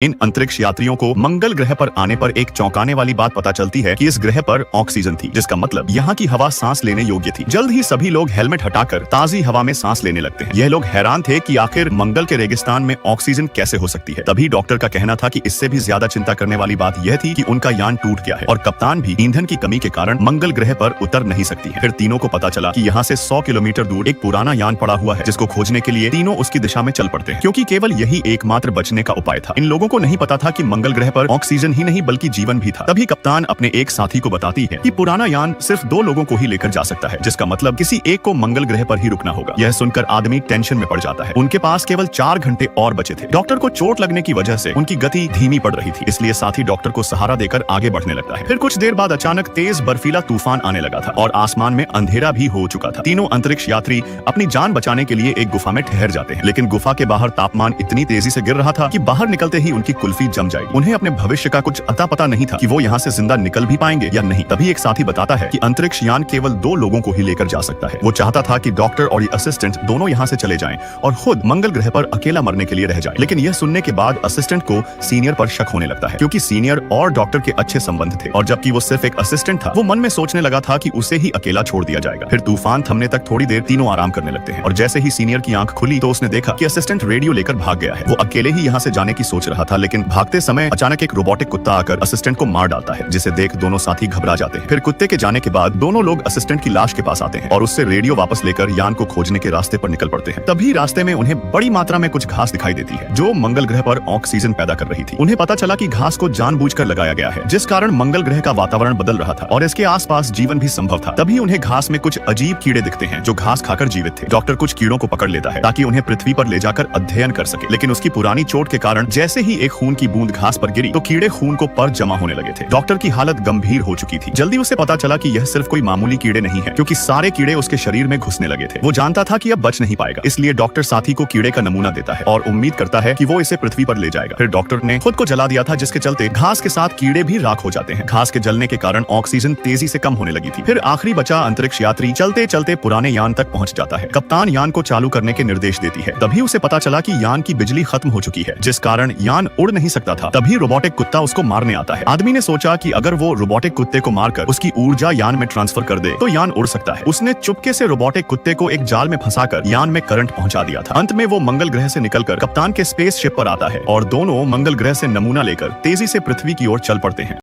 इन अंतरिक्ष यात्रियों को मंगल ग्रह पर आने पर एक चौंकाने वाली बात पता चलती है कि इस ग्रह पर ऑक्सीजन थी, जिसका मतलब यहाँ की हवा सांस लेने योग्य थी। जल्द ही सभी लोग हेलमेट हटाकर ताजी हवा में सांस लेने लगते हैं। यह लोग हैरान थे कि आखिर मंगल के रेगिस्तान में ऑक्सीजन कैसे हो सकती है। तभी डॉक्टर का कहना था कि इससे भी ज्यादा चिंता करने वाली बात यह थी कि उनका यान टूट गया है और कप्तान भी ईंधन की कमी के कारण मंगल ग्रह पर उतर नहीं सकती है। फिर तीनों को पता चला कि यहाँ से 100 किलोमीटर दूर एक पुराना यान पड़ा हुआ है, जिसको खोजने के लिए तीनों उसकी दिशा में चल पड़ते हैं, क्योंकि केवल यही एकमात्र बचने का उपाय था। इन लोगों को नहीं पता था कि मंगल ग्रह पर ऑक्सीजन ही नहीं बल्कि जीवन भी था। तभी कप्तान अपने एक साथी को बताती है कि पुराना यान सिर्फ 2 लोगों को ही लेकर जा सकता है, जिसका मतलब किसी एक को मंगल ग्रह पर ही रुकना होगा। यह सुनकर आदमी टेंशन में पड़ जाता है। उनके पास केवल 4 घंटे और बचे थे। डॉक्टर को चोट लगने की वजह से उनकी गति धीमी पड़ रही थी, इसलिए साथी डॉक्टर को सहारा देकर आगे बढ़ने लगता है। फिर कुछ देर बाद अचानक तेज बर्फीला तूफान आने लगा था और आसमान में अंधेरा भी हो चुका था। तीनों अंतरिक्ष यात्री अपनी जान बचाने के लिए एक गुफा में ठहर जाते हैं, लेकिन गुफा के बाहर तापमान इतनी तेजी से गिर रहा था कि बाहर निकलते ही उनकी कुल्फी जम जाएगी। उन्हें अपने भविष्य का कुछ अता पता नहीं था कि वो यहाँ से जिंदा निकल भी पाएंगे या नहीं। तभी एक साथी बताता है कि अंतरिक्ष यान केवल 2 लोगों को ही लेकर जा सकता है। वो चाहता था कि डॉक्टर और ये असिस्टेंट दोनों यहाँ से चले जाएं और खुद मंगल ग्रह पर अकेला मरने के लिए रह जाए। लेकिन यह सुनने के बाद असिस्टेंट को सीनियर पर शक होने लगता है, क्योंकि सीनियर और डॉक्टर के अच्छे संबंध थे और जबकि वो सिर्फ एक असिस्टेंट था। वो मन में सोचने लगा था कि उसे ही अकेला छोड़ दिया जाएगा। फिर तूफान थमने तक थोड़ी देर तीनों आराम करने लगते हैं और जैसे ही सीनियर की आंख खुली तो उसने देखा कि असिस्टेंट रेडियो लेकर भाग गया है। वो अकेले ही यहाँ से जाने की सोच रहा था, लेकिन भागते समय अचानक एक रोबोटिक कुत्ता आकर असिस्टेंट को मार डालता है, जिसे देख दोनों साथी घबरा जाते हैं। फिर कुत्ते के जाने के बाद दोनों लोग असिस्टेंट की लाश के पास आते हैं और उससे रेडियो वापस लेकर यान को खोजने के रास्ते पर निकल पड़ते हैं। तभी रास्ते में उन्हें बड़ी मात्रा में कुछ घास दिखाई देती है, जो मंगल ग्रह पर ऑक्सीजन पैदा कर रही थी। उन्हें पता चला कि घास को जानबूझकर लगाया गया है, जिस कारण मंगल ग्रह का वातावरण बदल रहा था और इसके आसपास जीवन भी संभव था। तभी उन्हें घास में कुछ अजीब कीड़े दिखते हैं, जो घास खाकर जीवित थे। डॉक्टर कुछ कीड़ों को पकड़ लेता है ताकि उन्हें पृथ्वी पर ले जाकर अध्ययन कर सके, लेकिन उसकी पुरानी चोट के कारण जैसे ही एक खून की बूंद घास पर गिरी तो कीड़े खून को पर जमा होने लगे थे। डॉक्टर की हालत गंभीर हो चुकी थी। जल्दी उसे पता चला कि यह सिर्फ कोई मामूली कीड़े नहीं है, क्योंकि सारे कीड़े उसके शरीर में घुसने लगे थे। वो जानता था कि अब बच नहीं पाएगा, इसलिए डॉक्टर साथी को कीड़े का नमूना देता है और उम्मीद करता है कि वो इसे पृथ्वी पर ले जाएगा। फिर डॉक्टर ने खुद को जला दिया था, जिसके चलते घास के साथ कीड़े भी राख हो जाते हैं। घास के जलने के कारण ऑक्सीजन तेजी से कम होने लगी थी। फिर आखिरी बचा अंतरिक्ष यात्री चलते चलते पुराने यान तक पहुंच जाता है। कप्तान यान को चालू करने के निर्देश देती है। तभी उसे पता चला कि यान की बिजली खत्म हो चुकी है, जिस कारण यान उड़ नहीं सकता था। तभी रोबोटिक कुत्ता उसको मारने आता है। आदमी ने सोचा कि अगर वो रोबोटिक कुत्ते को मारकर उसकी ऊर्जा यान में ट्रांसफर कर दे तो यान उड़ सकता है। उसने चुपके से रोबोटिक कुत्ते को एक जाल में फंसाकर यान में करंट पहुंचा दिया था। अंत में वो मंगल ग्रह से निकलकर कप्तान के स्पेस शिप पर आता है और दोनों मंगल ग्रह से नमूना लेकर तेजी से पृथ्वी की ओर चल पड़ते हैं।